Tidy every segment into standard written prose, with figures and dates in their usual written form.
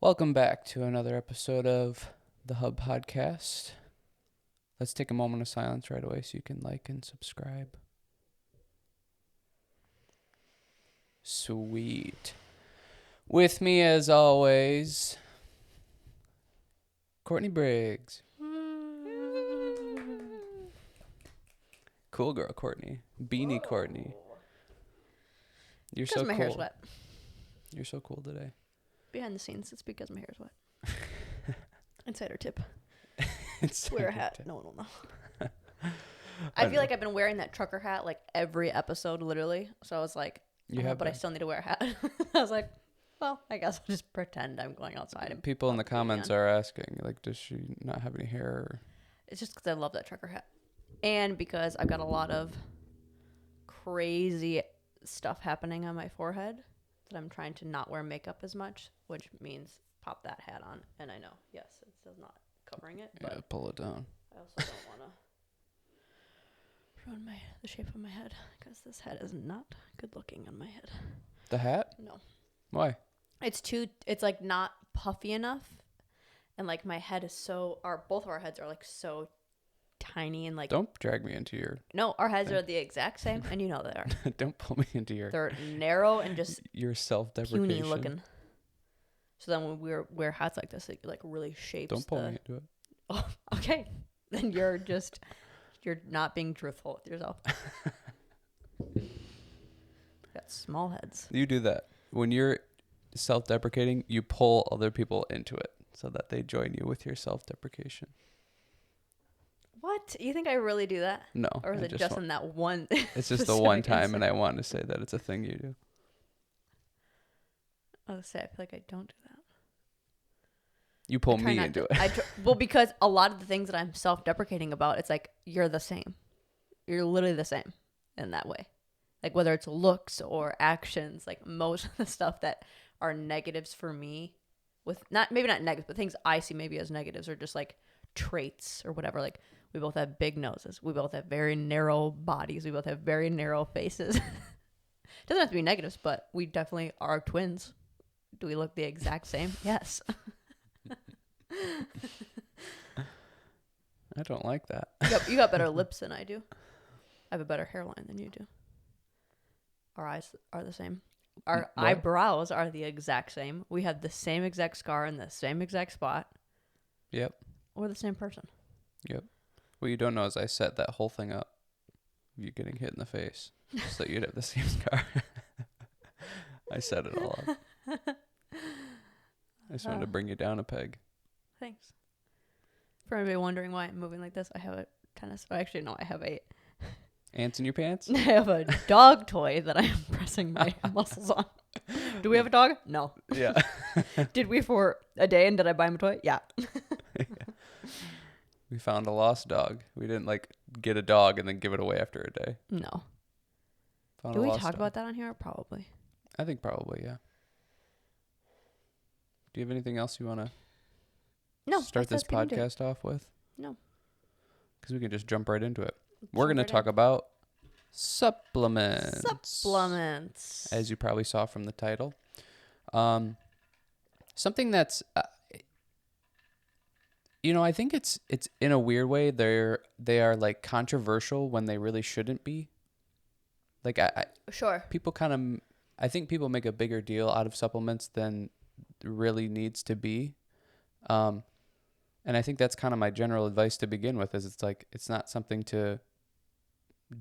Welcome back to another episode of the Hub Podcast. Let's take a moment of silence right away so you can like and subscribe. Sweet. With me, as always, Courtney Briggs. Cool girl, Courtney. Beanie Courtney. You're so Because my hair's cool. wet. You're so cool today. Behind the scenes, it's because my hair's wet. Insider tip. It's Wear a hat. No one will know. I feel like I've been wearing that trucker hat like every episode, literally. So I was like, but I still need to wear a hat. I was like, well, I guess I'll just pretend I'm going outside. And People in the comments are asking, like, does she not have any hair? Or... It's just because I love that trucker hat. And because I've got a lot of crazy stuff happening on my forehead that I'm trying to not wear makeup as much, which means pop that hat on. And I know, yes, it's still not covering it, but Yeah, pull it down. I also don't want to ruin the shape of my head because this hat is not good looking on my head. The hat? No. Why? It's like not puffy enough. And like my head is both of our heads are like so tiny and like. Don't drag me into your. No, our heads are the exact same and you know they are. Don't pull me into your. They're narrow and just your self-deprecation. puny looking. So then when we wear hats like this, it like really shapes. Don't pull me into it. Oh, okay. Then you're not being truthful with yourself. Got small heads. You do that. When you're self-deprecating, you pull other people into it so that they join you with your self-deprecation. What? You think I really do that? No. Or is it just in that one? It's just the one time, and I want to say that it's a thing you do. I was say I feel like I don't do that. You pull me into it. Well, because a lot of the things that I'm self-deprecating about, it's like you're the same. You're literally the same in that way. Like whether it's looks or actions, like most of the stuff that are negatives for me, maybe not negatives, but things I see maybe as negatives are just like traits or whatever. Like we both have big noses. We both have very narrow bodies. We both have very narrow faces. Doesn't have to be negatives, but we definitely are twins. Do we look the exact same? Yes. I don't like that. You got better lips than I do. I have a better hairline than you do. Our eyes are the same. Our eyebrows are the exact same. We have the same exact scar in the same exact spot. Yep. We're the same person. Yep. What you don't know is I set that whole thing up. You getting hit in the face so you'd have the same scar. I set it all up. I just wanted to bring you down a peg. Thanks. For anybody wondering why I'm moving like this, I have a tennis. Oh, actually, no, I have Ants in your pants? I have a dog toy that I am pressing my muscles on. Do we have a dog? No. Yeah. Did we for a day and did I buy him a toy? Yeah. We found a lost dog. We didn't get a dog and then give it away after a day. No. Found Do we talk about that on here? Probably. I think probably, yeah. Do you have anything else you want to start this podcast off with? No. Because we can just jump right into it. We're going to talk about supplements. Supplements. As you probably saw from the title. Something that's, I think it's in a weird way, they are like controversial when they really shouldn't be. Like Sure. I think people make a bigger deal out of supplements than really needs to be. And I think that's kind of my general advice to begin with is it's not something to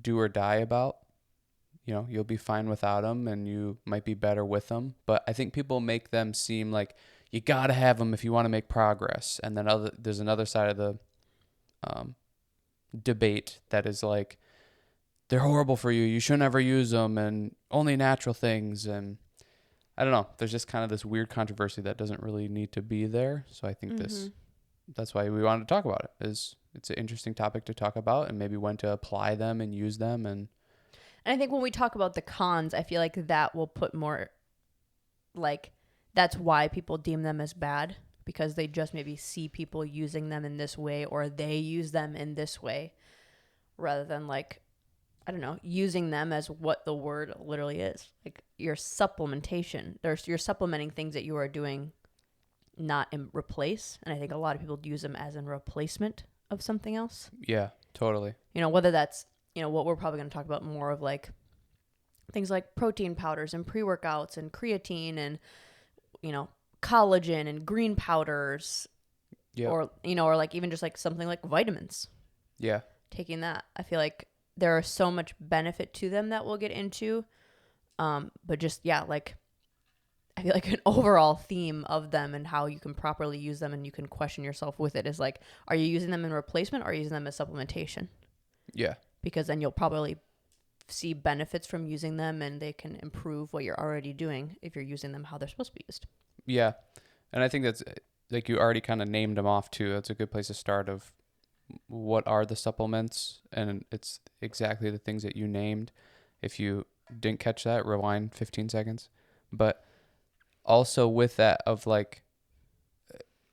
do or die about. You'll be fine without them and you might be better with them. But I think people make them seem like you got to have them if you want to make progress. And then there's another side of the debate that is like, they're horrible for you. You shouldn't ever use them and only natural things. And I don't know. There's just kind of this weird controversy that doesn't really need to be there. So I think that's why we wanted to talk about it. It's an interesting topic to talk about and maybe when to apply them and use them. And I think when we talk about the cons, I feel like that will put more, like, that's why people deem them as bad, because they just maybe see people using them in this way or they use them in this way rather than like, I don't know, using them as what the word literally is. Like your supplementation. You're supplementing things that you are doing not replace. And I think a lot of people use them as a replacement of something else. Yeah, totally. You know, whether that's, you know, what we're probably going to talk about more of, like things like protein powders and pre-workouts and creatine and, you know, collagen and green powders. Yeah. Or, you know, or like even just like something like vitamins. Yeah. Taking that, I feel like there are so much benefit to them that we'll get into. But just, yeah, like I feel like an overall theme of them and how you can properly use them and you can question yourself with it is like, are you using them in replacement or are you using them as supplementation? Yeah. Because then you'll probably see benefits from using them and they can improve what you're already doing if you're using them how they're supposed to be used. Yeah. And I think that's, like, you already kind of named them off too. That's a good place to start of what are the supplements, and it's exactly the things that you named. If you didn't catch that, rewind 15 seconds. But also with that of like,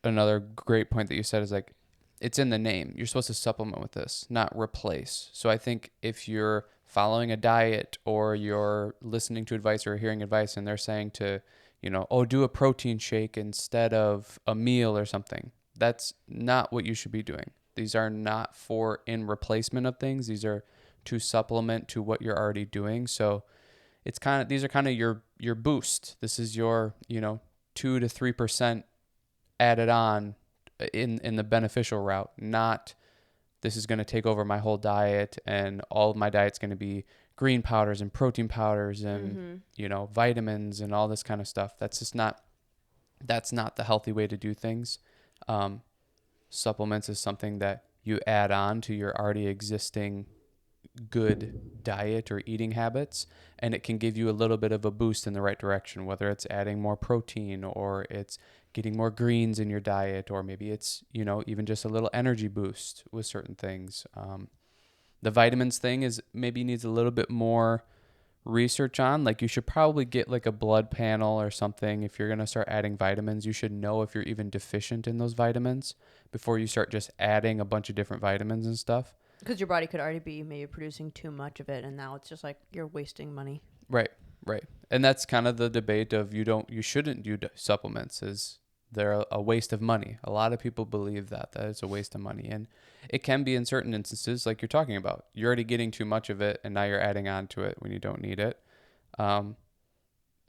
another great point that you said is like, it's in the name. You're supposed to supplement with this, not replace. So I think if you're following a diet or you're listening to advice or hearing advice and they're saying to, you know, oh, do a protein shake instead of a meal or something, that's not what you should be doing. These are not for in replacement of things. These are to supplement to what you're already doing. So it's kind of, these are kind of your boost. This is your, you know, 2 to 3% added on in the beneficial route, not this is going to take over my whole diet and all of my diet's going to be green powders and protein powders and you know, vitamins and all this kind of stuff. That's not the healthy way to do things. Supplements is something that you add on to your already existing good diet or eating habits, and it can give you a little bit of a boost in the right direction, whether it's adding more protein or it's getting more greens in your diet, or maybe it's, you know, even just a little energy boost with certain things. The vitamins thing is maybe needs a little bit more research on. Like, you should probably get like a blood panel or something. If you're going to start adding vitamins, you should know if you're even deficient in those vitamins before you start just adding a bunch of different vitamins and stuff. Because your body could already be maybe producing too much of it, and now it's just like you're wasting money. Right. And that's kind of the debate of you shouldn't do supplements. Is they're a waste of money. A lot of people believe that it's a waste of money, and it can be in certain instances, like you're talking about. You're already getting too much of it, and now you're adding on to it when you don't need it.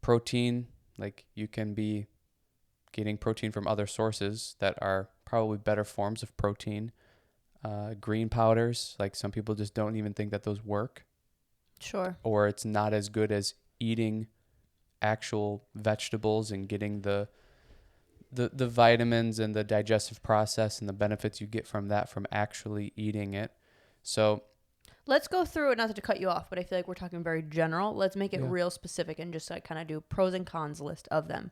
Protein, like, you can be getting protein from other sources that are probably better forms of protein. Green powders, like, some people just don't even think that those work. Sure. Or it's not as good as eating actual vegetables and getting the vitamins and the digestive process and the benefits you get from that from actually eating it. So let's go through it, not to cut you off, but I feel like we're talking very general. Let's make it real specific and just like kind of do pros and cons list of them.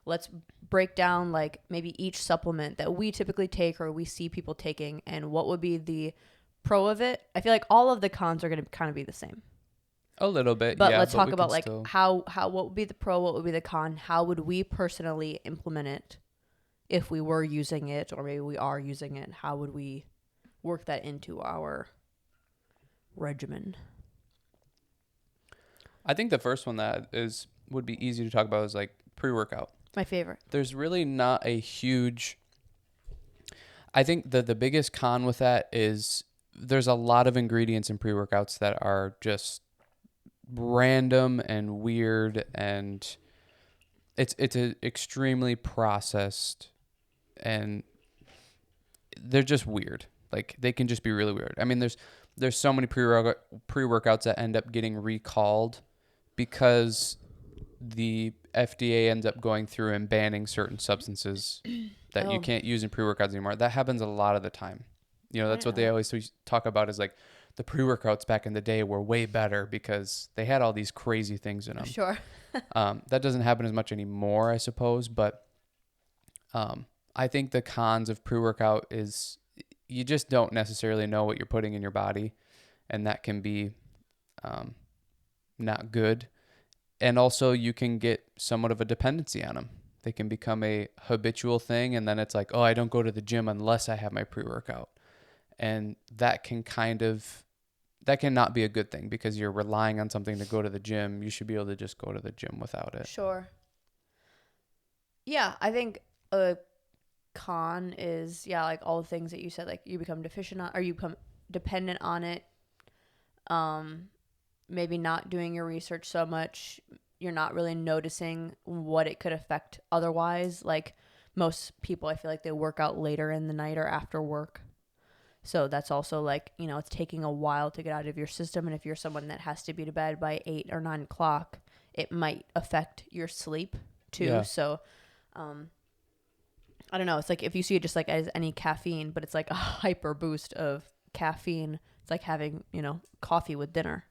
Let's break down like maybe each supplement that we typically take or we see people taking and what would be the pro of it. I feel like all of the cons are going to kind of be the same. A little bit, but yeah. Let's but talk about like how what would be the pro, what would be the con, how would we personally implement it if we were using it or maybe we are using it, how would we work that into our regimen? I think the first one that would be easy to talk about is like pre-workout. My favorite. There's really not a huge... I think the biggest con with that is there's a lot of ingredients in pre-workouts that are just random and weird, and it's extremely processed, and they're just weird. Like, they can just be really weird. I mean, there's so many pre-workouts that end up getting recalled because the FDA ends up going through and banning certain substances that you can't use in pre-workouts anymore. That happens a lot of the time. You know, that's what they always talk about is like the pre-workouts back in the day were way better because they had all these crazy things in them. Sure. That doesn't happen as much anymore, I suppose. But I think the cons of pre-workout is you just don't necessarily know what you're putting in your body, and that can be not good. And also, you can get somewhat of a dependency on them. They can become a habitual thing, and then it's like, oh, I don't go to the gym unless I have my pre-workout. And that cannot be a good thing because you're relying on something to go to the gym. You should be able to just go to the gym without it. Sure. Yeah, I think a con is, yeah, like all the things that you said, like you become deficient on, or you become dependent on it. Maybe not doing your research so much. You're not really noticing what it could affect otherwise. Like most people, I feel like they work out later in the night or after work. So that's also like, it's taking a while to get out of your system. And if you're someone that has to be to bed by 8 or 9 o'clock, it might affect your sleep too. Yeah. So, I don't know. It's like if you see it just like as any caffeine, but it's like a hyper boost of caffeine. It's like having, coffee with dinner.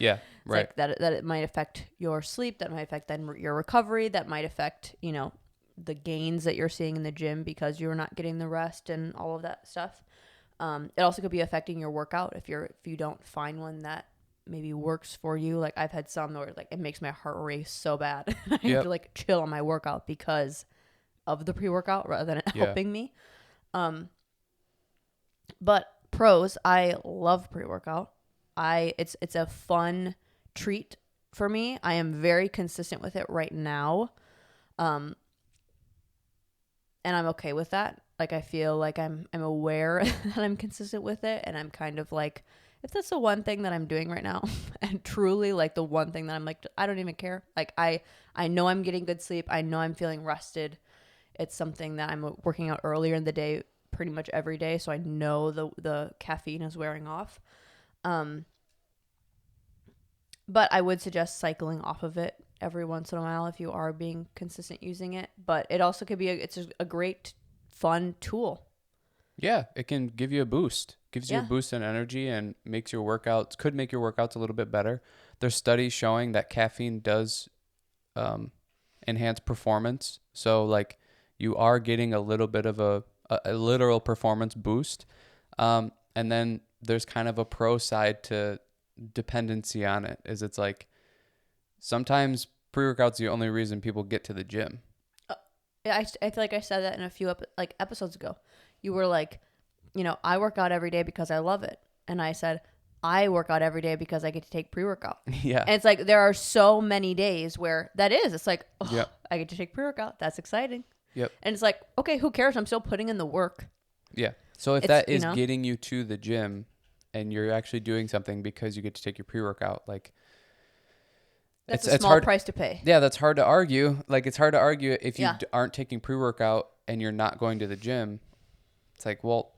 Yeah. It's Right. like that it might affect your sleep, that might affect then your recovery, that might affect, the gains that you're seeing in the gym because you're not getting the rest and all of that stuff. It also could be affecting your workout if you don't find one that maybe works for you. Like I've had some where like it makes my heart race so bad. I have Yep. to like chill on my workout because of the pre-workout rather than it Yeah. helping me. But pros, I love pre-workout. It's a fun treat for me. I am very consistent with it right now. And I'm okay with that. Like I feel like I'm aware that I'm consistent with it, and I'm kind of like, if that's the one thing that I'm doing right now and truly like the one thing that I'm like, I don't even care. Like I know I'm getting good sleep. I know I'm feeling rested. It's something that I'm working out earlier in the day pretty much every day, so I know the caffeine is wearing off. But I would suggest cycling off of it every once in a while if you are being consistent using it. But it also could be it's a great fun tool. Yeah, it can give you a boost. Gives you a Yeah. boost in energy and could make your workouts a little bit better. There's studies showing that caffeine does enhance performance. So like you are getting a little bit of a literal performance boost. And then there's kind of a pro side to dependency on it. It's like sometimes pre-workout's the only reason people get to the gym. I feel like I said that in a few episodes ago. You were like, I work out every day because I love it. And I said, I work out every day because I get to take pre-workout. Yeah. And it's like there are so many days where that is. It's like, oh, Yep. I get to take pre-workout. That's exciting. Yep. And it's like, okay, who cares? I'm still putting in the work. Yeah. So if It's, that is getting you to the gym and you're actually doing something because you get to take your pre-workout, like that's it's a small hard price to pay. Yeah, that's hard to argue. Like it's hard to argue if you Yeah. aren't taking pre-workout and you're not going to the gym. It's like, well,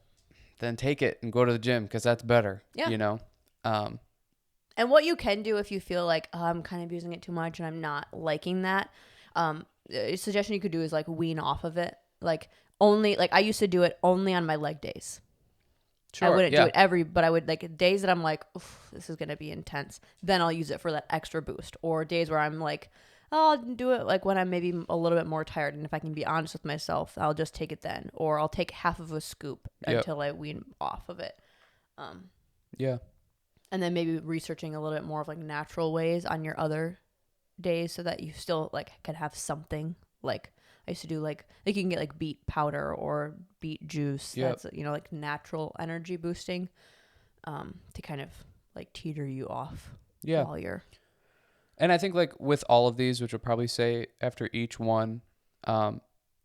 then take it and go to the gym because that's better. Yeah. And what you can do if you feel like, oh, I'm kind of using it too much and I'm not liking that, a suggestion you could do is like wean off of it. Like only, like I used to do it only on my leg days. Sure. I wouldn't yeah. do it but I would like days that I'm like, this is going to be intense. Then I'll use it for that extra boost. Or days where I'm like, oh, I'll do it like when I'm maybe a little bit more tired. And if I can be honest with myself, I'll just take it then. Or I'll take half of a scoop Yep. until I wean off of it. Yeah. And then maybe researching a little bit more of like natural ways on your other days so that you still like can have something. Like I used to do like you can get like beet powder or beet juice. Yep. That's like natural energy boosting to kind of like teeter you off Yeah. while you're And I think like with all of these, which we'll probably say after each one,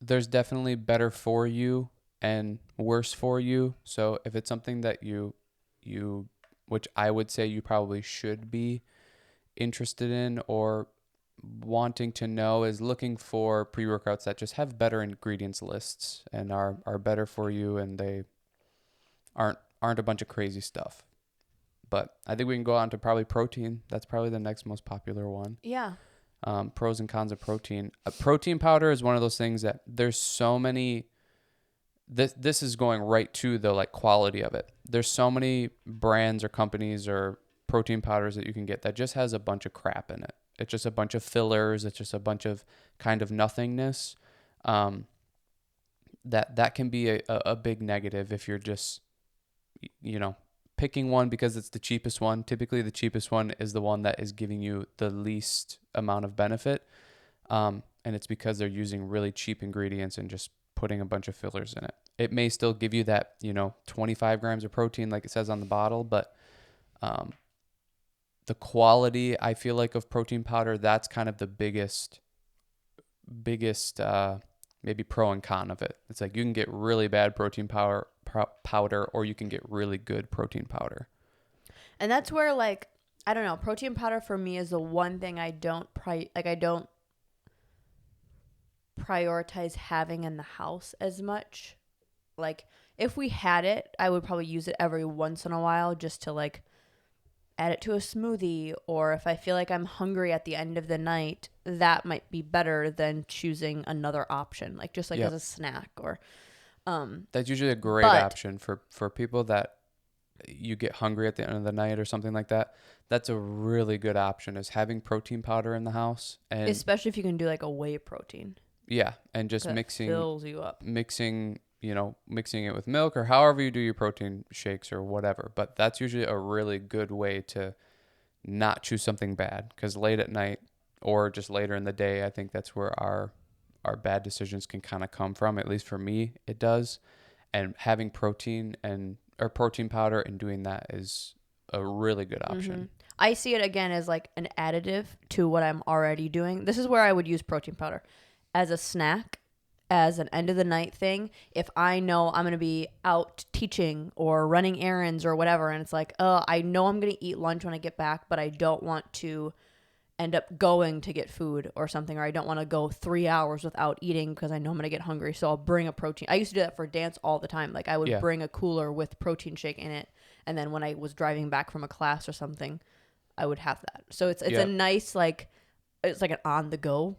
there's definitely better for you and worse for you. So if it's something that you which I would say you probably should be interested in or wanting to know, is looking for pre-workouts that just have better ingredients lists and are better for you, and they aren't a bunch of crazy stuff. But I think we can go on to probably protein. That's probably the next most popular one. yeah. Pros and cons of protein. A protein powder is one of those things that there's so many. This is going right to the like quality of it. There's so many brands or companies or protein powders that you can get that just has a bunch of crap in it. It's just a bunch of fillers. It's just a bunch of kind of nothingness. That can be a big negative if you're just, picking one because it's the cheapest one. Typically, the cheapest one is the one that is giving you the least amount of benefit. And it's because they're using really cheap ingredients and just putting a bunch of fillers in it. It may still give you that, 25 grams of protein like it says on the bottle, but the quality, I feel like, of protein powder, that's kind of the biggest maybe pro and con of it. It's like you can get really bad protein powder, or you can get really good protein powder. And that's where, like, I don't know, protein powder for me is the one thing I don't prioritize having in the house as much. Like, if we had it, I would probably use it every once in a while just to, like, add it to a smoothie, or if I feel like I'm hungry at the end of the night, that might be better than choosing another option, like just like Yep. as a snack or That's usually a great but option for people that you get hungry at the end of the night or something like that. That's a really good option, is having protein powder in the house. And especially if you can do like a whey protein, yeah, and just 'cause that mixing fills you up. mixing it with milk or however you do your protein shakes or whatever. But that's usually a really good way to not choose something bad, because late at night or just later in the day, I think that's where our bad decisions can kind of come from. At least for me, it does. And having protein powder and doing that is a really good option. I see it again as like an additive to what I'm already doing. This is where I would use protein powder as a snack, as an end of the night thing. If I know I'm going to be out teaching or running errands or whatever, and it's like, I know I'm going to eat lunch when I get back, but I don't want to end up going to get food or something, or I don't want to go 3 hours without eating because I know I'm going to get hungry. So I'll bring a protein. I used to do that for dance all the time. Like I would Yeah. bring a cooler with protein shake in it. And then when I was driving back from a class or something, I would have that. So it's Yep. a nice, like, it's like an on the go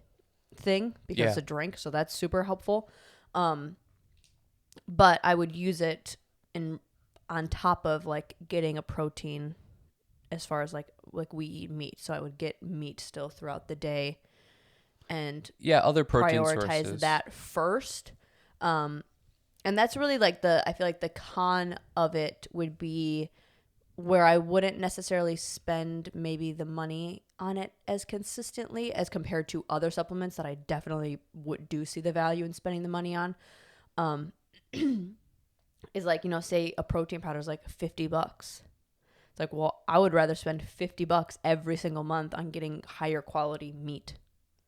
thing because it's Yeah. a drink. So that's super helpful. But I would use it on top of like getting a protein, as far as like we eat meat. So I would get meat still throughout the day and Yeah, other protein prioritize sources. that first. And that's really like I feel like the con of it would be where I wouldn't necessarily spend maybe the money on it as consistently as compared to other supplements that I definitely do see the value in spending the money on. Is like, say a protein powder is like $50. It's like, well, I would rather spend $50 every single month on getting higher quality meat.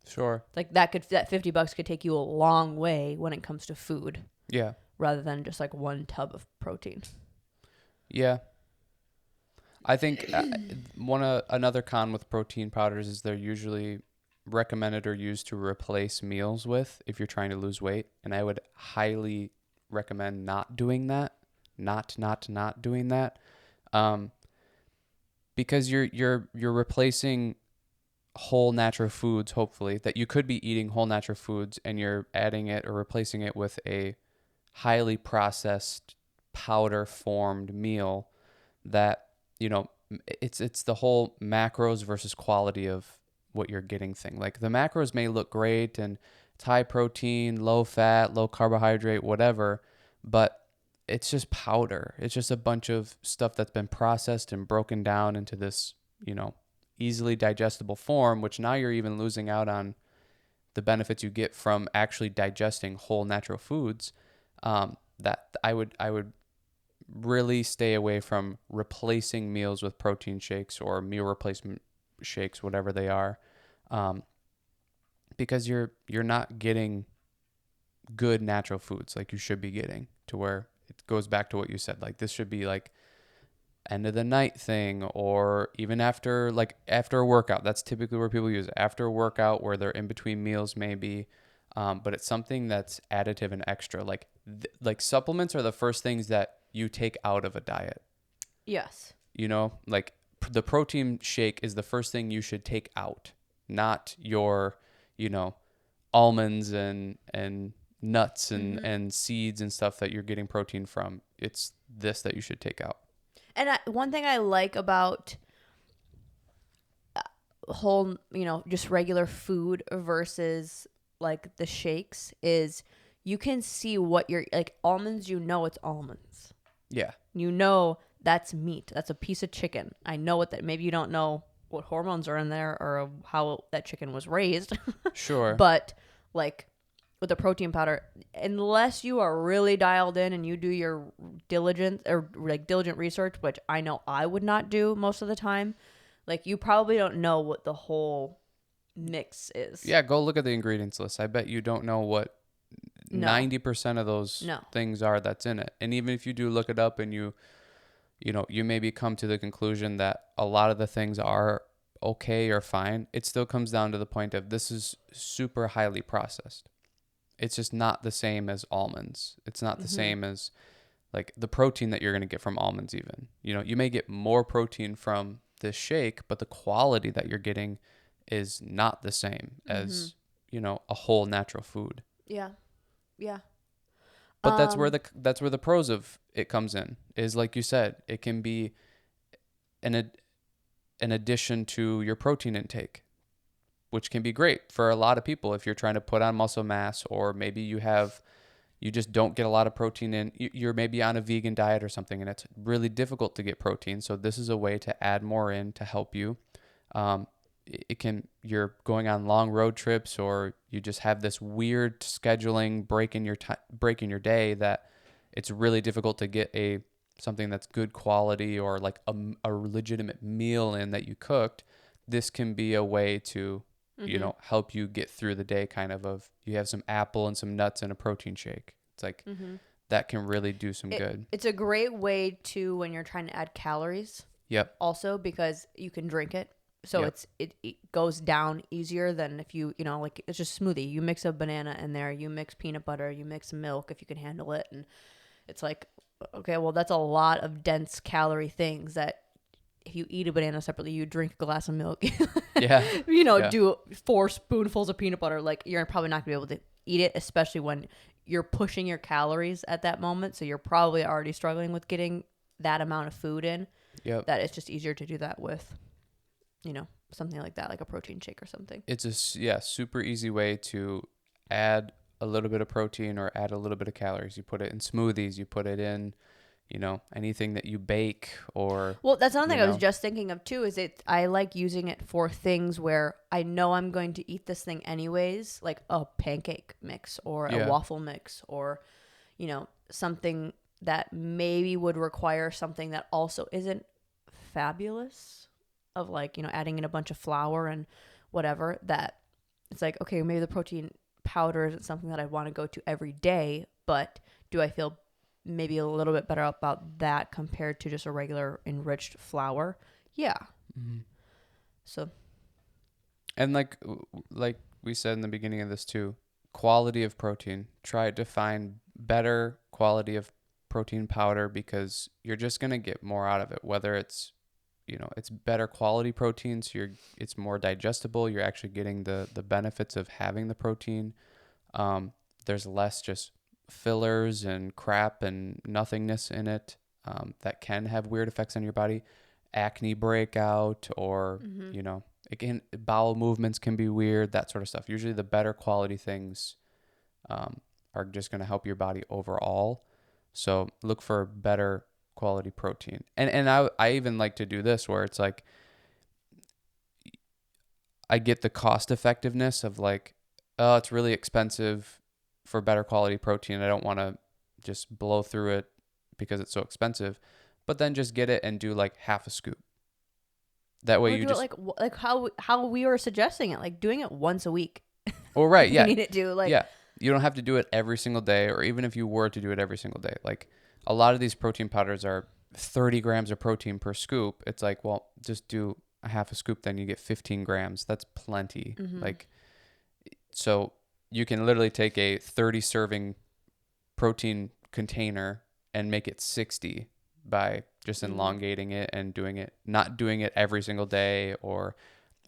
Sure. Like that $50 could take you a long way when it comes to food, Yeah. rather than just like one tub of protein. Yeah. I think another con with protein powders is they're usually recommended or used to replace meals with if you're trying to lose weight, and I would highly recommend not doing that. Not doing that. Because you're replacing whole natural foods, hopefully, that you could be eating whole natural foods, and you're adding it or replacing it with a highly processed powder formed meal that, it's the whole macros versus quality of what you're getting thing. Like the macros may look great and it's high protein, low fat, low carbohydrate, whatever, but it's just powder. It's just a bunch of stuff that's been processed and broken down into this, easily digestible form, which now you're even losing out on the benefits you get from actually digesting whole natural foods. That I would really stay away from replacing meals with protein shakes or meal replacement shakes, whatever they are, because you're not getting good natural foods like you should be getting, to where it goes back to what you said. Like this should be like end of the night thing, or even after a workout. That's typically where people use it, after a workout, where they're in between meals maybe. But it's something that's additive and extra. Like supplements are the first things that you take out of a diet. Yes. Like the protein shake is the first thing you should take out, not your, almonds and nuts and seeds and stuff that you're getting protein from. It's this that you should take out. And one thing I like about whole, just regular food versus like the shakes is you can see what you're like. Almonds, it's almonds. Yeah. That's meat. That's a piece of chicken. I know what that. Maybe you don't know what hormones are in there or how that chicken was raised. Sure. But like with the protein powder, unless you are really dialed in and you do your diligent research, which I know I would not do most of the time, like you probably don't know what the whole mix is. Yeah, go look at the ingredients list. I bet you don't know what No. 90% of those No. things are that's in it. And even if you do look it up and you maybe come to the conclusion that a lot of the things are okay or fine, it still comes down to the point of this is super highly processed. It's just not the same as almonds. It's not the same as like the protein that you're going to get from almonds even. You may get more protein from this shake, but the quality that you're getting is not the same as, a whole natural food. Yeah. Yeah. But that's where the pros of it comes in. Is like you said, it can be an addition to your protein intake, which can be great for a lot of people if you're trying to put on muscle mass, or maybe you just don't get a lot of protein in. You're maybe on a vegan diet or something, and it's really difficult to get protein. So this is a way to add more in to help you. You're going on long road trips, or you just have this weird scheduling break in your day that it's really difficult to get something that's good quality or like a legitimate meal in that you cooked. This can be a way to, help you get through the day, of you have some apple and some nuts and a protein shake. It's like that can really do some good. It's a great way to when you're trying to add calories. Yep. Also because you can drink it. So Yep. it goes down easier than if you like it's just smoothie. You mix a banana in there, you mix peanut butter, you mix milk if you can handle it, and it's like, okay, well that's a lot of dense calorie things that if you eat a banana separately, you drink a glass of milk. Yeah. Yeah. Do 4 spoonfuls of peanut butter, like you're probably not gonna be able to eat it, especially when you're pushing your calories at that moment. So you're probably already struggling with getting that amount of food in. Yep. That it's just easier to do that with. Something like that, like a protein shake or something. It's a super easy way to add a little bit of protein or add a little bit of calories. You put it in smoothies, you put it in, anything that you bake or. Well, that's another thing I was just thinking of too, is I like using it for things where I know I'm going to eat this thing anyways, like a pancake mix or a waffle mix or, something that maybe would require something that also isn't fabulous. Of like, adding in a bunch of flour and whatever, that it's like, okay, maybe the protein powder isn't something that I want to go to every day, but do I feel maybe a little bit better about that compared to just a regular enriched flour? Yeah. Mm-hmm. So. And like we said in the beginning of this too, quality of protein. Try to find better quality of protein powder because you're just going to get more out of it, whether it's it's better quality protein, so it's more digestible. You're actually getting the benefits of having the protein. There's less just fillers and crap and nothingness in it that can have weird effects on your body. Acne breakout or, again, bowel movements can be weird, that sort of stuff. Usually the better quality things are just going to help your body overall. So look for better quality protein. And I even like to do this where it's like I get the cost effectiveness of like, oh, it's really expensive for better quality protein. I don't want to just blow through it because it's so expensive, but then just get it and do like half a scoop. That way you just like how we were suggesting it, like doing it once a week. Oh, right. Yeah. You need it to like, yeah. You don't have to do it every single day, or even if you were to do it every single day, like a lot of these protein powders are 30 grams of protein per scoop. It's like, well, just do a half a scoop, then you get 15 grams. That's plenty. Like, so you can literally take a 30 serving protein container and make it 60 by just elongating it and not doing it every single day or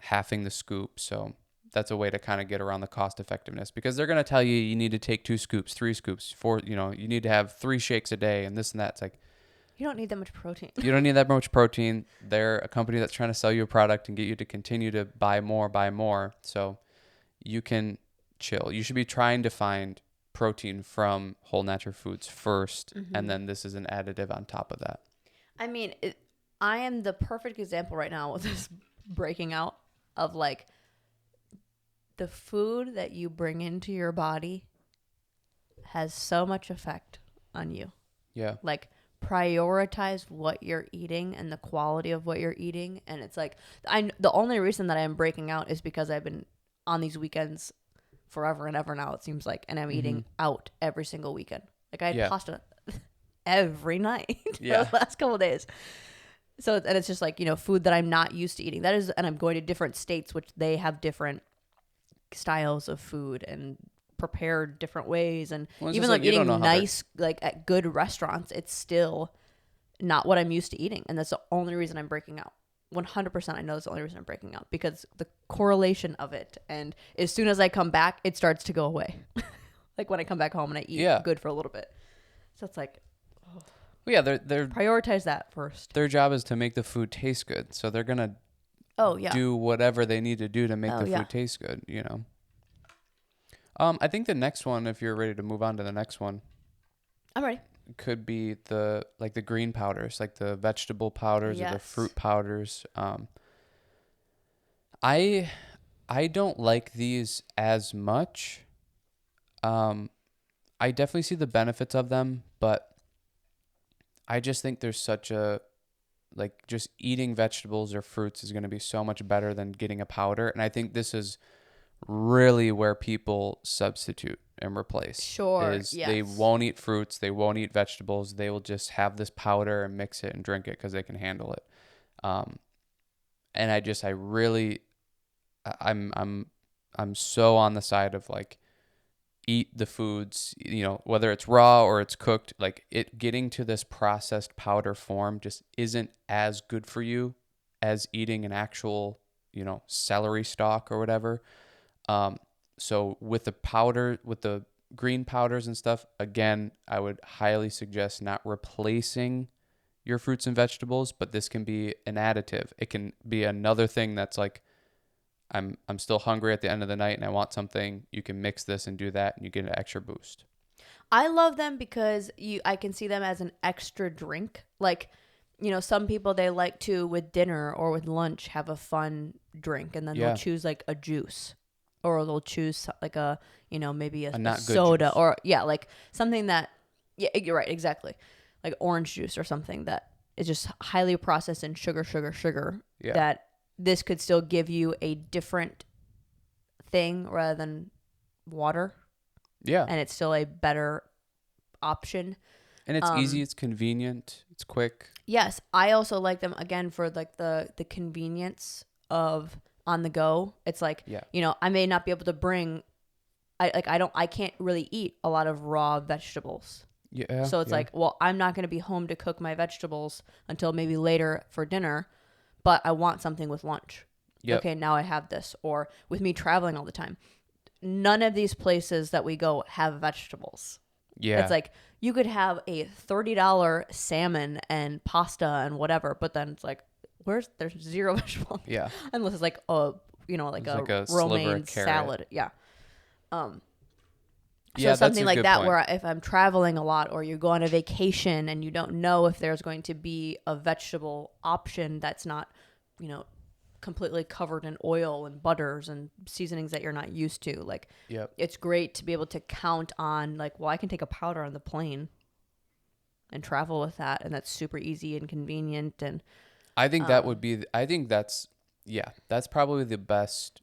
halving the scoop. So that's a way to kind of get around the cost effectiveness, because they're going to tell you need to take 2 scoops, 3 scoops, 4, you need to have 3 shakes a day and this and that. It's like, you don't need that much protein. You don't need that much protein. They're a company that's trying to sell you a product and get you to continue to buy more. So you can chill. You should be trying to find protein from whole natural foods first, and then this is an additive on top of that. I mean, I am the perfect example right now with this breaking out of like the food that you bring into your body has so much effect on you. Yeah. Like, prioritize what you're eating and the quality of what you're eating. And it's like, the only reason that I am breaking out is because I've been on these weekends forever and ever now, it seems like. And I'm eating out every single weekend. Like I had Yeah. pasta every night Yeah. the last couple of days. So, and it's just like, food that I'm not used to eating. That is, and I'm going to different states, which they have different styles of food and prepared different ways. And Well, it's even just though like I'm you don't eating know how they're- nice, like at good restaurants, it's still not what I'm used to eating. And that's the only reason I'm breaking out. 100% I know that's the only reason I'm breaking out, because the correlation of it. And as soon as I come back, it starts to go away. Like when I come back home and I eat Yeah. good for a little bit. So it's like, Well, yeah, they're prioritize that first. their job is to make the food taste good. So they're going to Oh, yeah. do whatever they need to do to make Oh, the yeah. food taste good, I think the next one, if you're ready to move on to the next one, I'm ready. could be the green powders, like the vegetable powders or the Yes. fruit powders. I don't like these as much. I definitely see the benefits of them, but I just think there's such a just eating vegetables or fruits is going to be so much better than getting a powder, and I think this is really where people substitute and replace. Sure, Is they yes. won't eat fruits, they won't eat vegetables, they will just have this powder and mix it and drink it because they can handle it. And I really, I'm so on the side of like, eat the foods, whether it's raw or it's cooked. Like, it getting to this processed powder form just isn't as good for you as eating an actual, celery stalk or whatever. So with the green powders and stuff, again, I would highly suggest not replacing your fruits and vegetables, but this can be an additive. It can be another thing that's like, I'm still hungry at the end of the night and I want something. You can mix this and do that, and you get an extra boost. I love them because I can see them as an extra drink. Like, some people, they like to, with dinner or with lunch, have a fun drink, and then Yeah. they'll choose like a juice, or they'll choose like a, maybe a not good soda, juice. or like something that, yeah, you're right, exactly. Like orange juice or something that is just highly processed in sugar, Yeah. that this could still give you a different thing rather than water. Yeah. And it's still a better option. And it's easy, it's convenient, it's quick. Yes, I also like them again for like the convenience of on the go. It's like, Yeah. I may not be able to bring I can't really eat a lot of raw vegetables. Yeah. So it's yeah. like, well, I'm not going to be home to cook my vegetables until maybe later for dinner, but I want something with lunch. Yep. Okay, now I have this. Or with me traveling all the time, none of these places that we go have vegetables. Yeah. It's like you could have a $30 salmon and pasta and whatever, but then it's like, there's zero vegetable. Yeah. Unless it's like a It's like a sliver of romaine carrot. salad. Yeah. So Yeah, that's something a like good that point. where if I'm traveling a lot or you go on a vacation and you don't know if there's going to be a vegetable option that's not, completely covered in oil and butters and seasonings that you're not used to. Like, Yep. it's great to be able to count on like, well, I can take a powder on the plane and travel with that, and that's super easy and convenient. And I think that would be. I think that's probably the best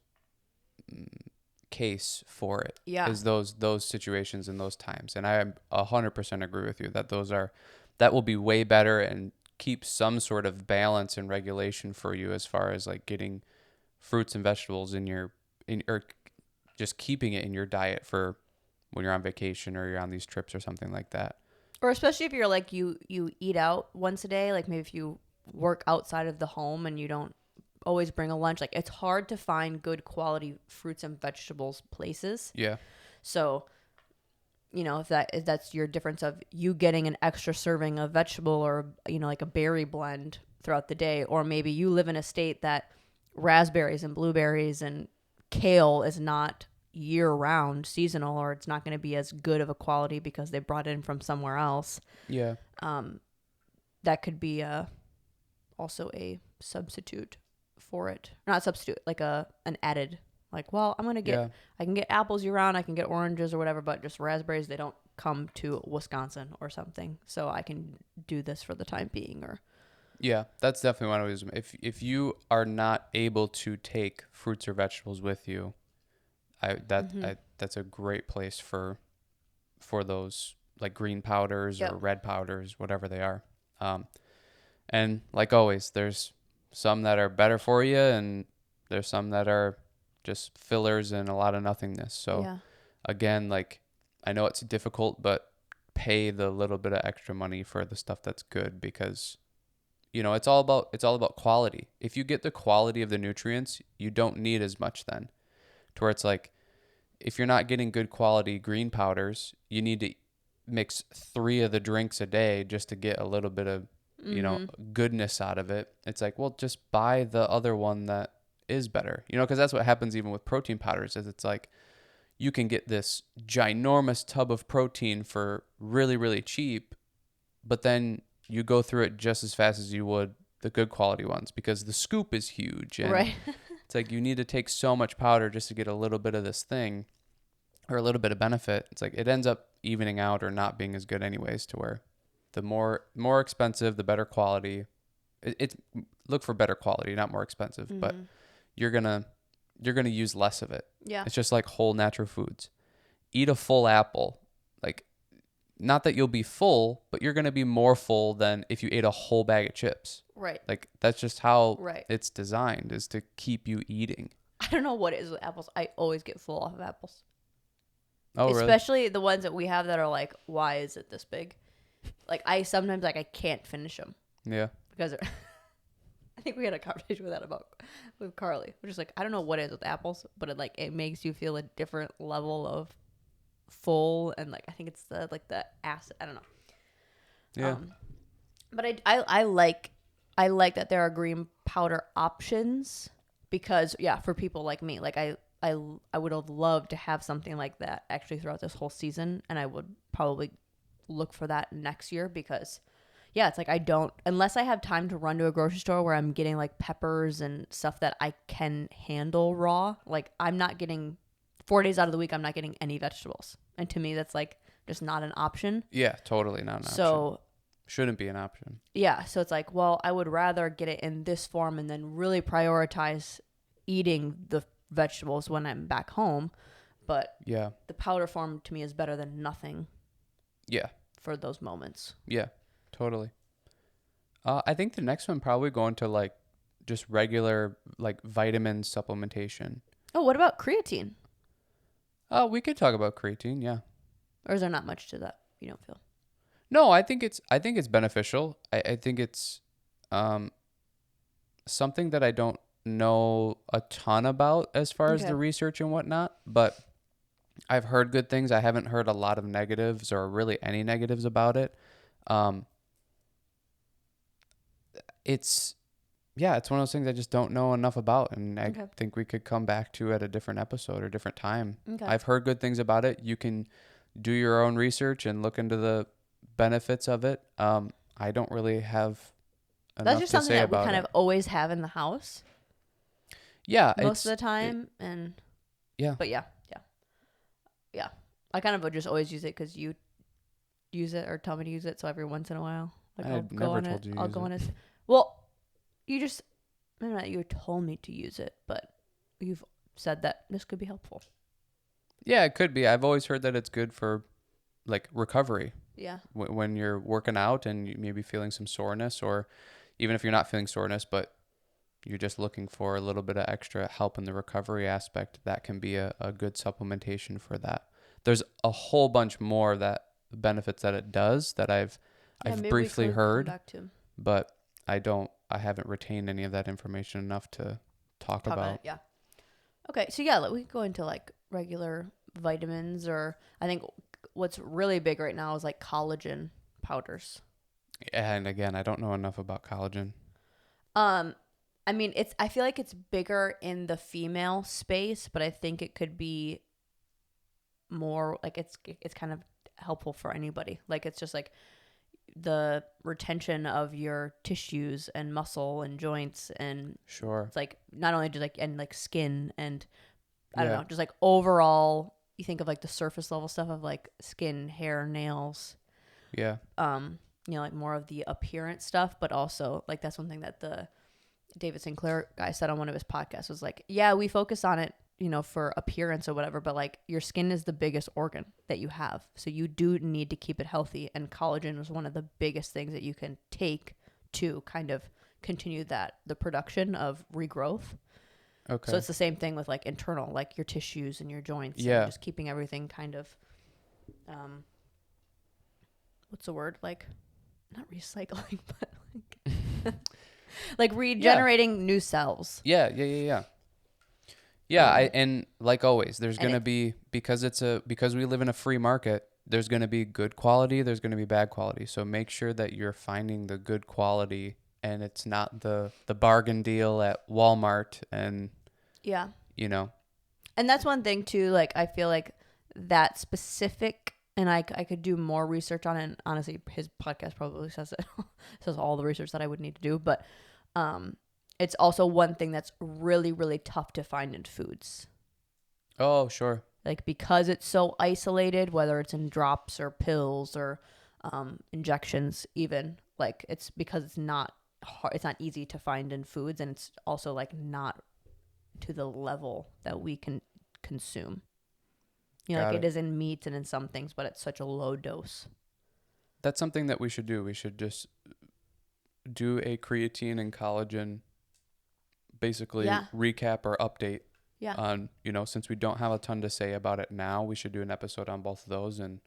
case for it. Yeah. Is those situations and those times, and I 100% agree with you that will be way better and keep some sort of balance and regulation for you as far as like getting fruits and vegetables or just keeping it in your diet for when you're on vacation or you're on these trips or something like that. Or especially if you're like you eat out once a day, like maybe if you work outside of the home and you don't always bring a lunch, like it's hard to find good quality fruits and vegetables places. Yeah. So, if that's your difference of you getting an extra serving of vegetable or like a berry blend throughout the day, or maybe you live in a state that raspberries and blueberries and kale is not year-round seasonal, or it's not going to be as good of a quality because they brought it in from somewhere else. Yeah. That could be also a substitute for it. Not substitute, like an added. Like, well, I'm going to Yeah. I can get apples year-round, I can get oranges or whatever, but just raspberries, they don't come to Wisconsin or something. So I can do this for the time being. Or Yeah, that's definitely one of those. If you are not able to take fruits or vegetables with you, that's a great place for those like green powders Yep. or red powders, whatever they are. And like always, there's some that are better for you, and there's some that are just fillers and a lot of nothingness. So Yeah. again, like I know it's difficult, but pay the little bit of extra money for the stuff that's good, because it's all about quality. If you get the quality of the nutrients, you don't need as much then. To where it's like, if you're not getting good quality green powders, you need to mix 3 of the drinks a day just to get a little bit of goodness out of it. It's like, well, just buy the other one that is better, because that's what happens even with protein powders. Is it's like you can get this ginormous tub of protein for really, really cheap, but then you go through it just as fast as you would the good quality ones, because the scoop is huge, and Right. it's like you need to take so much powder just to get a little bit of this thing or a little bit of benefit. It's like it ends up evening out or not being as good anyways, to where the more expensive, the better quality. It's look for better quality, not more expensive, but you're gonna use less of it. Yeah. It's just like whole natural foods. Eat a full apple. Like, not that you'll be full, but you're gonna be more full than if you ate a whole bag of chips. Right. Like, that's just how Right. it's designed, is to keep you eating. I don't know what it is with apples. I always get full off of apples. Oh, really? Especially the ones that we have that are like, why is it this big? Like, I sometimes, like, I can't finish them Yeah. because I think we had a conversation with that with Carly. We're just like, I don't know what it is with apples, but it makes you feel a different level of full, and like I think it's the acid. I don't know. Yeah. But I like that there are green powder options, because for people like me, like I would have loved to have something like that actually throughout this whole season, and I would probably look for that next year, because it's like unless I have time to run to a grocery store where I'm getting like peppers and stuff that I can handle raw. Like, I'm not getting 4 days out of the week, I'm not getting any vegetables. And to me, that's like just not an option. Yeah, totally not an option. So shouldn't be an option. yeah, so it's like, well, I would rather get it in this form and then really prioritize eating the vegetables when I'm back home. But Yeah. the powder form to me is better than nothing Yeah. for those moments. Yeah. Totally. I think the next one probably going to like just regular like vitamin supplementation. Oh, what about creatine? We could talk about creatine, yeah. Or is there not much to that, you don't feel? No, I think it's beneficial. I think it's something that I don't know a ton about as far as the research and whatnot, but I've heard good things. I haven't heard a lot of negatives or really any negatives about it. It's one of those things I just don't know enough about, and I think we could come back to at a different episode or different time. Okay. I've heard good things about it. You can do your own research and look into the benefits of it. I don't really have enough That's just to something say that we about kind it. of always have in the house Yeah, most of the time. But yeah. I kind of would just always use it because you use it or tell me to use it. So every once in a while, like I've never told you to I'll use go it. on it. Well, maybe not you told me to use it, but you've said that this could be helpful. Yeah, it could be. I've always heard that it's good for like recovery. Yeah. When you're working out and you may be feeling some soreness, or even if you're not feeling soreness, but you're just looking for a little bit of extra help in the recovery aspect, that can be a good supplementation for that. There's a whole bunch more that benefits that it does that I've briefly heard, but I haven't retained any of that information enough to talk about. Yeah. Okay. So we could go into like regular vitamins, or I think what's really big right now is like collagen powders. And again, I don't know enough about collagen. I mean, I feel like it's bigger in the female space, but I think it could be more like it's kind of helpful for anybody. Like, it's just like the retention of your tissues and muscle and joints, and Sure. it's like not only just like and like skin and I don't know, just like overall. You think of like the surface level stuff of like skin, hair, nails. Yeah. Like more of the appearance stuff, but also like that's one thing that the David Sinclair guy said on one of his podcasts was like, yeah, we focus on it for appearance or whatever, but like your skin is the biggest organ that you have. So you do need to keep it healthy. And collagen is one of the biggest things that you can take to kind of continue the production of regrowth. Okay. So it's the same thing with like internal, like your tissues and your joints. Yeah. And just keeping everything kind of, what's the word? Like, not recycling, but like, like regenerating new cells. Yeah. And like always, there's going to be, because we live in a free market, there's going to be good quality, there's going to be bad quality. So make sure that you're finding the good quality and it's not the bargain deal at Walmart and, Yeah. And that's one thing too, like I feel like that specific, and I could do more research on it. And honestly, his podcast probably says it, says all the research that I would need to do. But it's also one thing that's really, really tough to find in foods. Oh, sure. Like because it's so isolated, whether it's in drops or pills or injections, even like it's because it's not hard, it's not easy to find in foods, and it's also like not to the level that we can consume. Like it is in meats and in some things, but it's such a low dose. That's something that we should do. We should just do a creatine and collagen, basically recap or update. Yeah. On, since we don't have a ton to say about it now, we should do an episode on both of those and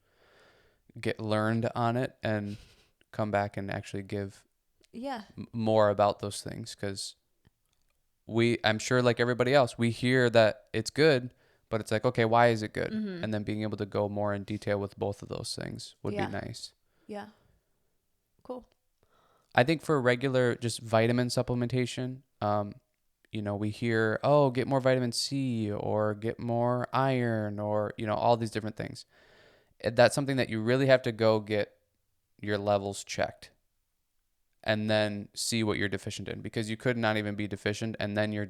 get learned on it and come back and actually give more about those things. Because I'm sure like everybody else, we hear that it's good, but it's like, okay, why is it good? Mm-hmm. And then being able to go more in detail with both of those things would be nice. Yeah. Cool. I think for regular just vitamin supplementation, we hear, oh, get more vitamin C or get more iron or, all these different things. That's something that you really have to go get your levels checked and then see what you're deficient in, because you could not even be deficient. And then you're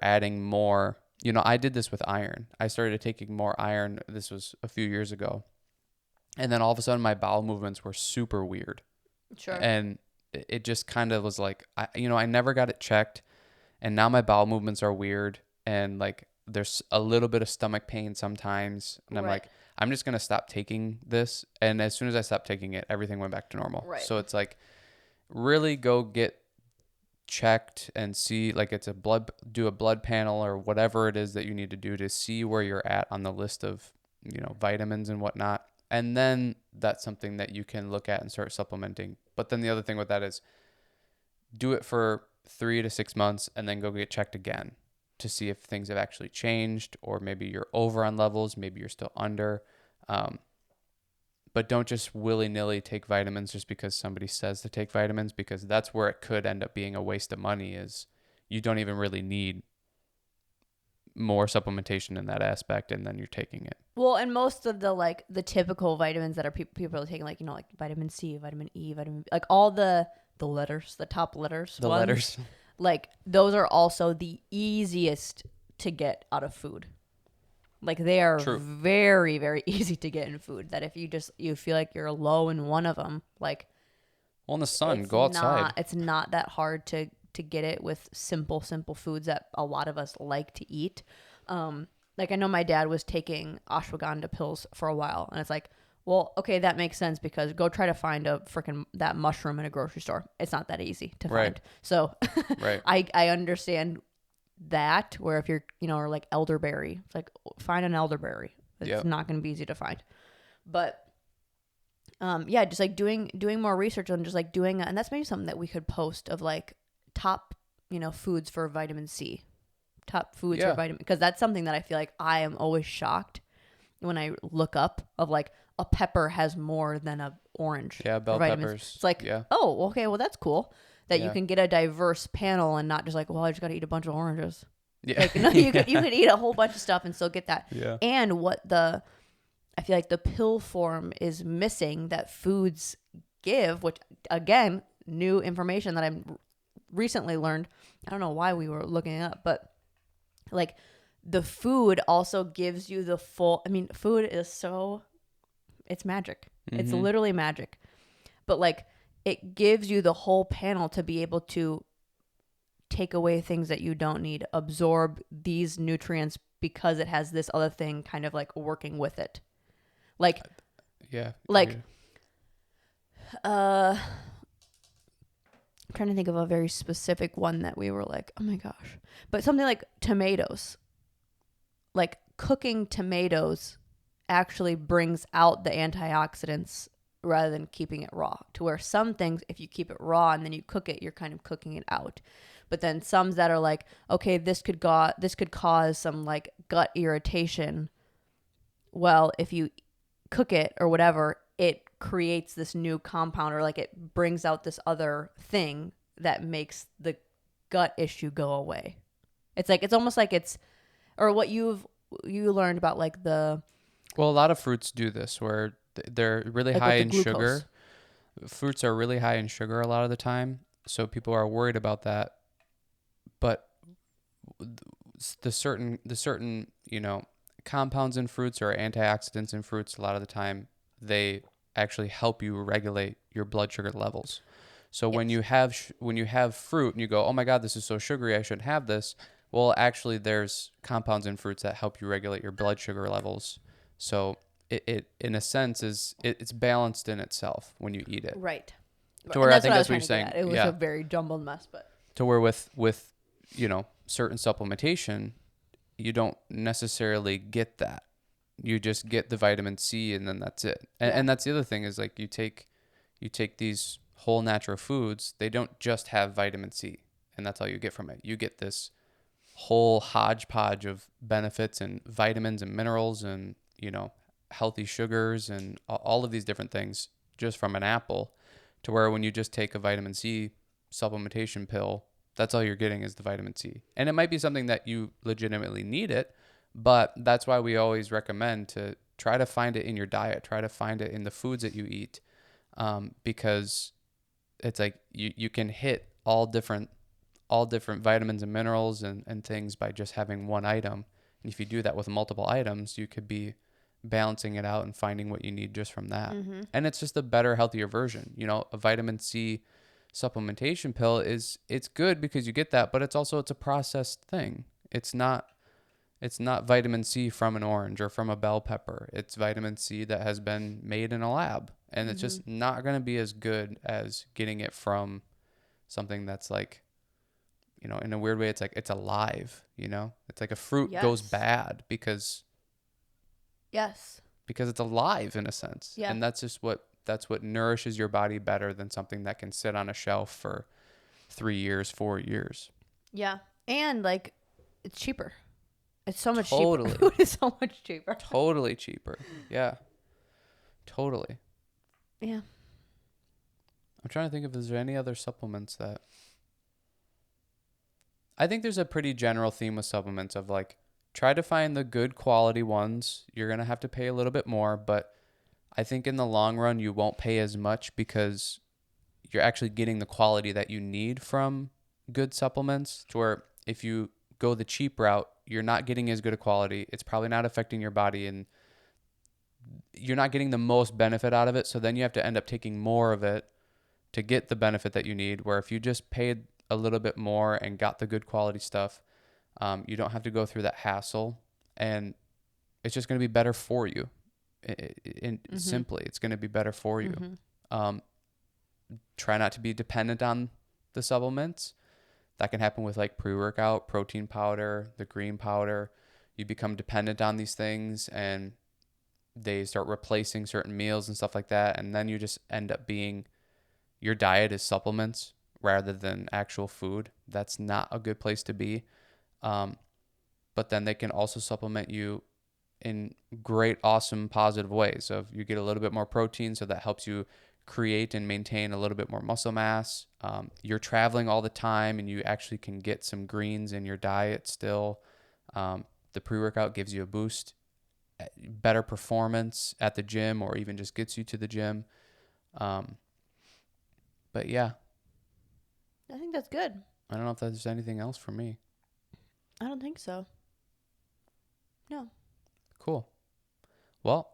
adding more. I did this with iron. I started taking more iron. This was a few years ago. And then all of a sudden my bowel movements were super weird. Sure. And it just kind of was like, I never got it checked. And now my bowel movements are weird. And like, there's a little bit of stomach pain sometimes. And I'm like, I'm just going to stop taking this. And as soon as I stopped taking it, everything went back to normal. Right. So it's like, really go get checked and see, like do a blood panel or whatever it is that you need to do to see where you're at on the list of, vitamins and whatnot. And then that's something that you can look at and start supplementing. But then the other thing with that is do it for 3 to 6 months and then go get checked again to see if things have actually changed, or maybe you're over on levels, maybe you're still under. But don't just willy-nilly take vitamins just because somebody says to take vitamins, because that's where it could end up being a waste of money. Is you don't even really need more supplementation in that aspect, and then you're taking it. Well, and most of the typical vitamins that are people are taking, like like vitamin C, vitamin E, like all the letters, the top letters, letters, like those are also the easiest to get out of food. Like they are very, very easy to get in food. That if you feel like you're low in one of them, like, well, in the sun, go outside. It's not that hard to get it with simple foods that a lot of us like to eat. Like I know my dad was taking ashwagandha pills for a while, and it's like, well, okay, that makes sense, because go try to find that mushroom in a grocery store. It's not that easy to find. So I understand that, where if you're, or like elderberry, it's like find an elderberry. It's not going to be easy to find. But just like doing more research and just like doing, and that's maybe something that we could post of like top, foods for vitamin C, top foods for vitamin, because that's something that I feel like I am always shocked when I look up of like a pepper has more than a orange. Yeah, bell peppers. It's like, oh, okay, well that's cool that you can get a diverse panel and not just like, well, I just got to eat a bunch of oranges. Yeah. Like, no, you could eat a whole bunch of stuff and still get that. Yeah. And I feel like the pill form is missing that foods give, which again, new information that I'm recently learned. I don't know why we were looking it up, but like the food also gives you the full, food is it's magic. Mm-hmm. It's literally magic. But like it gives you the whole panel to be able to take away things that you don't need, absorb these nutrients because it has this other thing kind of like working with it. Like, Yeah. like, I'm trying to think of a very specific one that we were like, oh my gosh. But something like tomatoes. Like cooking tomatoes actually brings out the antioxidants rather than keeping it raw. To where some things, if you keep it raw and then you cook it, you're kind of cooking it out. But then some that are like, okay, this could cause some like gut irritation. Well, if you cook it or whatever, it creates this new compound, or like it brings out this other thing that makes the gut issue go away. It's like, it's almost like it's, or what you learned about like the, well, a lot of fruits do this where they're really like high with in the glucose. sugar. Fruits are really high in sugar a lot of the time, so people are worried about that. But the certain compounds in fruits or antioxidants in fruits, a lot of the time they actually help you regulate your blood sugar levels. So when you have fruit and you go, oh my God, this is so sugary, I shouldn't have this. Well, actually, there's compounds in fruits that help you regulate your blood sugar levels. So it in a sense it's balanced in itself when you eat it. Right. To where I think that's what you're saying. It was a very jumbled mess, but to where with certain supplementation, you don't necessarily get that. You just get the vitamin C and then that's it. And that's the other thing is like you take these whole natural foods, they don't just have vitamin C and that's all you get from it. You get this whole hodgepodge of benefits and vitamins and minerals and, healthy sugars and all of these different things just from an apple, to where when you just take a vitamin C supplementation pill, that's all you're getting is the vitamin C. And it might be something that you legitimately need it, but that's why we always recommend to try to find it in your diet, try to find it in the foods that you eat, because it's like you can hit all different vitamins and minerals and things by just having one item. And if you do that with multiple items, you could be balancing it out and finding what you need just from that. Mm-hmm. And it's just a better, healthier version. A vitamin C supplementation pill it's good because you get that, but it's a processed thing. It's not vitamin C from an orange or from a bell pepper. It's vitamin C that has been made in a lab, and it's just not going to be as good as getting it from something that's like, in a weird way, it's like it's alive. It's like a fruit goes bad because it's alive in a sense. Yeah. And that's what nourishes your body better than something that can sit on a shelf for 3 years, 4 years. Yeah. And like it's cheaper. It's so much Totally. cheaper. Food is so much cheaper. Totally cheaper. Yeah. Totally. Yeah. I'm trying to think if there's any other supplements that I think there's a pretty general theme with supplements of like, try to find the good quality ones. You're going to have to pay a little bit more, but I think in the long run, you won't pay as much because you're actually getting the quality that you need from good supplements. To where if you go the cheap route, you're not getting as good a quality. It's probably not affecting your body and you're not getting the most benefit out of it. So then you have to end up taking more of it to get the benefit that you need. Where if you just paid a little bit more and got the good quality stuff, you don't have to go through that hassle, and it's just going to be better for you. Simply, it's going to be better for you. Try not to be dependent on the supplements. That can happen with like pre-workout, protein powder, the green powder. You become dependent on these things and they start replacing certain meals and stuff like that. And then you just end up being, your diet is supplements rather than actual food. That's not a good place to be. But then they can also supplement you in great, awesome, positive ways. So if you get a little bit more protein, so that helps you create and maintain a little bit more muscle mass. You're traveling all the time and you actually can get some greens in your diet still. The pre-workout gives you a boost, better performance at the gym, or even just gets you to the gym. But yeah. I think that's good. I don't know if there's anything else for me. I don't think so. No. Cool. Well,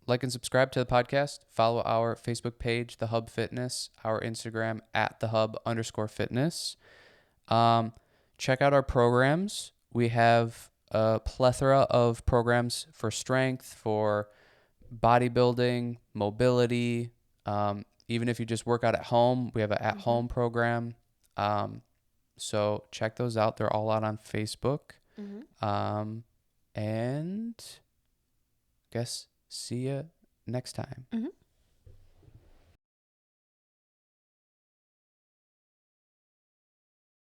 like and subscribe to the podcast. Follow our Facebook page, The Hub Fitness, our Instagram @TheHub_fitness. check out our programs. We have a plethora of programs for strength, for bodybuilding, mobility. Even if you just work out at home, we have an at-home program. So check those out. They're all out on Facebook. And guess see you next time.